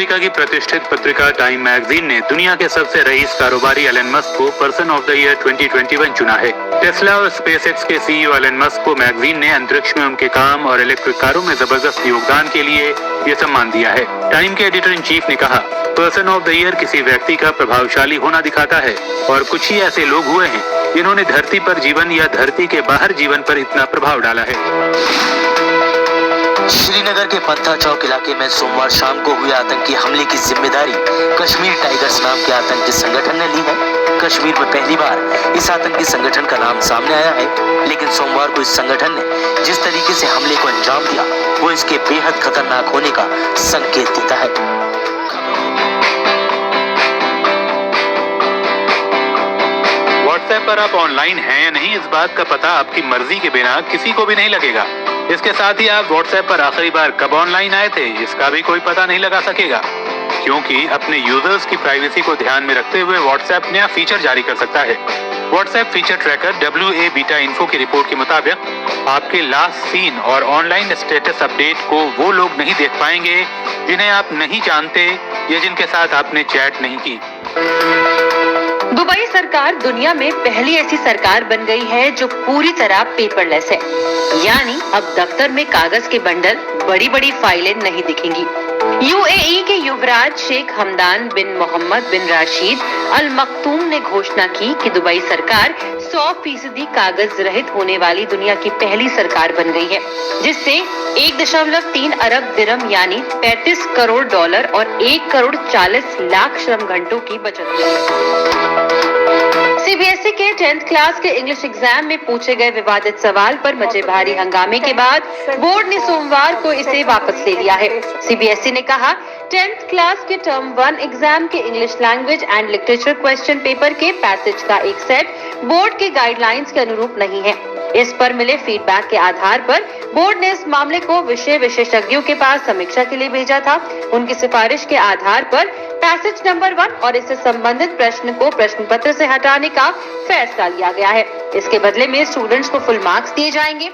America की प्रतिष्ठित पत्रिका टाइम मैगजीन ने दुनिया के सबसे रईस कारोबारी एलन मस्क को पर्सन ऑफ द ईयर 2021 चुना है। टेस्ला और स्पेसएक्स के सीईओ एलन मस्क को मैगजीन ने अंतरिक्ष में उनके काम और इलेक्ट्रिक कारों में जबरदस्त योगदान के लिए ये सम्मान दिया है। टाइम के एडिटर इन चीफ ने कहा, पर्सन ऑफ द ईयर किसी व्यक्ति का प्रभावशाली होना दिखाता है और कुछ ही ऐसे लोग हुए हैं जिन्होंने धरती पर जीवन या धरती के बाहर जीवन पर इतना प्रभाव डाला है। श्रीनगर के पंथा चौक इलाके में सोमवार शाम को हुए आतंकी हमले की जिम्मेदारी कश्मीर टाइगर्स नाम के आतंकी संगठन ने ली है। कश्मीर में पहली बार इस आतंकी संगठन का नाम सामने आया है, लेकिन सोमवार को इस संगठन ने जिस तरीके से हमले को अंजाम दिया वो इसके बेहद खतरनाक होने का संकेत देता है। व्हाट्सएप पर आप ऑनलाइन हैं या नहीं, इस बात का पता आपकी मर्जी के बिना किसी को भी नहीं लगेगा। इसके साथ ही आप व्हाट्सएप पर आखिरी बार कब ऑनलाइन आए थे इसका भी कोई पता नहीं लगा सकेगा, क्योंकि अपने यूजर्स की प्राइवेसी को ध्यान में रखते हुए व्हाट्सएप नया फीचर जारी कर सकता है। WhatsApp feature tracker WA beta info की रिपोर्ट के मुताबिक आपके लास्ट सीन और ऑनलाइन स्टेटस अपडेट को वो लोग नहीं देख पाएंगे जिन्हें आप नहीं जानते या जिनके साथ आपने चैट नहीं की। दुबई सरकार दुनिया में पहली ऐसी सरकार बन गई है जो पूरी तरह पेपरलेस है, यानी अब दफ्तर में कागज के बंडल, बड़ी बड़ी फाइलें नहीं दिखेंगी। UAE के युवराज शेख हमदान बिन मोहम्मद बिन राशिद अल मखतूम ने घोषणा की कि दुबई सरकार 100% कागज रहित होने वाली दुनिया की पहली सरकार बन गई है, जिससे 1.3 अरब दिरहम यानी $35 करोड़ और 1 करोड़ 40 लाख श्रम घंटों की बचत हुई। CBSE के 10th क्लास के इंग्लिश एग्जाम में पूछे गए विवादित सवाल पर मचे भारी हंगामे के बाद बोर्ड ने सोमवार को इसे वापस ले लिया है। CBSE ने कहा, 10th क्लास के टर्म 1 एग्जाम के English language and literature question paper के पैसेज का एक सेट बोर्ड के गाइडलाइंस के अनुरूप नहीं है। इस पर मिले फीडबैक के आधार पर बोर्ड ने इस मामले को विषय विशेषज्ञों के पास समीक्षा के लिए भेजा था। उनकी सिफारिश के आधार पर पैसेज नंबर 1 और इससे संबंधित प्रश्न को प्रश्न पत्र से हटाने का फैसला लिया गया है। इसके बदले में स्टूडेंट्स को फुल मार्क्स दिए जाएंगे।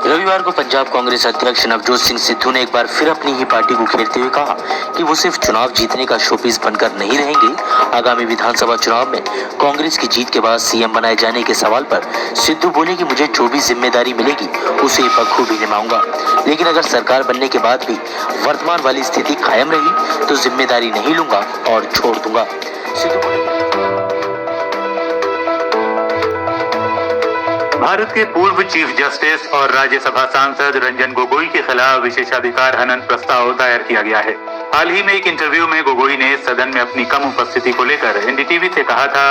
रविवार को पंजाब कांग्रेस अध्यक्ष नवजोत सिंह सिद्धू ने एक बार फिर अपनी ही पार्टी को घेरते हुए कहा कि वो सिर्फ चुनाव जीतने का शोपीस बनकर नहीं रहेंगे। आगामी विधानसभा चुनाव में कांग्रेस की जीत के बाद सीएम बनाए जाने के सवाल पर सिद्धू बोले कि मुझे जो भी जिम्मेदारी मिलेगी उसे बखूबी निभाऊंगा, लेकिन अगर सरकार बनने के बाद भी वर्तमान वाली स्थिति कायम रही तो जिम्मेदारी नहीं लूंगा और छोड़ दूंगा। सिद्धू बोले, भारत के पूर्व चीफ जस्टिस और राज्यसभा सांसद रंजन गोगोई के खिलाफ विशेषाधिकार हनन प्रस्ताव दायर किया गया है। हाल ही में एक इंटरव्यू में गोगोई ने सदन में अपनी कम उपस्थिति को लेकर NDTV से कहा था,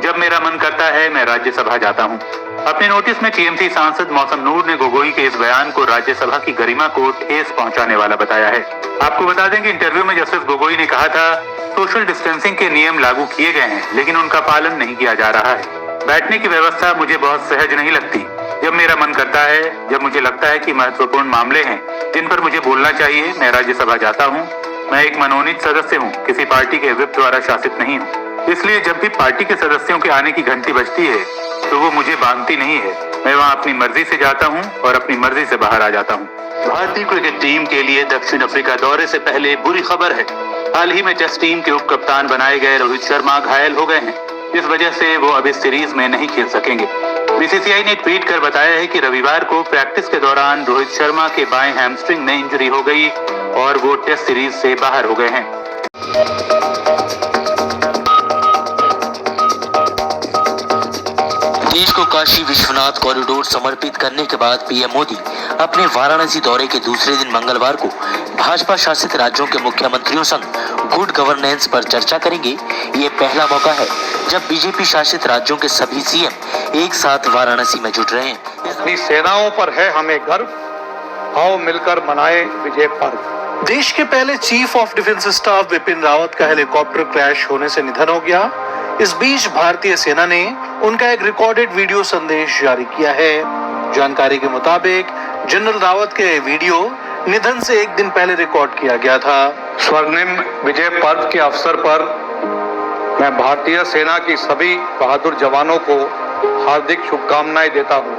जब मेरा मन करता है मैं राज्यसभा जाता हूं। अपने नोटिस में TMC सांसद मौसम नूर ने गोगोई के इस बयान को राज्यसभा की गरिमा को ठेस पहुंचाने वाला बताया है। आपको बता दें कि इंटरव्यू में जस्टिस गोगोई ने कहा था, सोशल डिस्टेंसिंग के नियम लागू किए गए हैं लेकिन उनका पालन नहीं किया जा रहा है। बैठने की व्यवस्था मुझे बहुत सहज नहीं लगती। जब मेरा मन करता है, जब मुझे लगता है कि महत्वपूर्ण मामले हैं जिन पर मुझे बोलना चाहिए, मैं राज्यसभा जाता हूं। मैं एक मनोनीत सदस्य हूं, किसी पार्टी के व्हिप द्वारा शासित नहीं हूं। इसलिए जब भी पार्टी के सदस्यों के आने की घंटी बजती है तो वो मुझे बांधती नहीं है। मैं वहां अपनी मर्जी से जाता हूं और अपनी मर्जी से बाहर आ जाता हूं। भारतीय क्रिकेट टीम के लिए दक्षिण अफ्रीका दौरे से पहले बुरी खबर है। हाल ही में टेस्ट टीम के उप कप्तान बनाए गए रोहित शर्मा घायल हो गए हैं। इस वजह से वो अब इस सीरीज में नहीं खेल सकेंगे। BCCI ने ट्वीट कर बताया है कि रविवार को प्रैक्टिस के दौरान रोहित शर्मा के बाएं हैमस्ट्रिंग में इंजरी हो गई और वो टेस्ट सीरीज से बाहर हो गए हैं। देश को काशी विश्वनाथ कॉरिडोर समर्पित करने के बाद पीएम मोदी अपने वाराणसी दौरे के दूसरे दिन मंगलवार को भाजपा शासित राज्यों के मुख्यमंत्रियों संग गुड गवर्नेंस पर चर्चा करेंगे। ये पहला मौका है जब बीजेपी शासित राज्यों के सभी सीएम एक साथ वाराणसी में जुट रहे हैं। अपनी सेनाओं पर है हमें गर्व, आओ मिलकर मनाएं विजय पर्व। देश के पहले chief of defence staff Bipin Rawat का हेलीकॉप्टर क्रैश होने से निधन हो गया। इस बीच भारतीय सेना ने उनका एक रिकॉर्डेड वीडियो संदेश जारी किया है। जानकारी के मुताबिक जनरल रावत के वीडियो निधन से एक दिन पहले रिकॉर्ड किया गया था। स्वर्णिम विजय पर्व के अवसर पर मैं भारतीय सेना की सभी बहादुर जवानों को हार्दिक शुभकामनाएं देता हूं।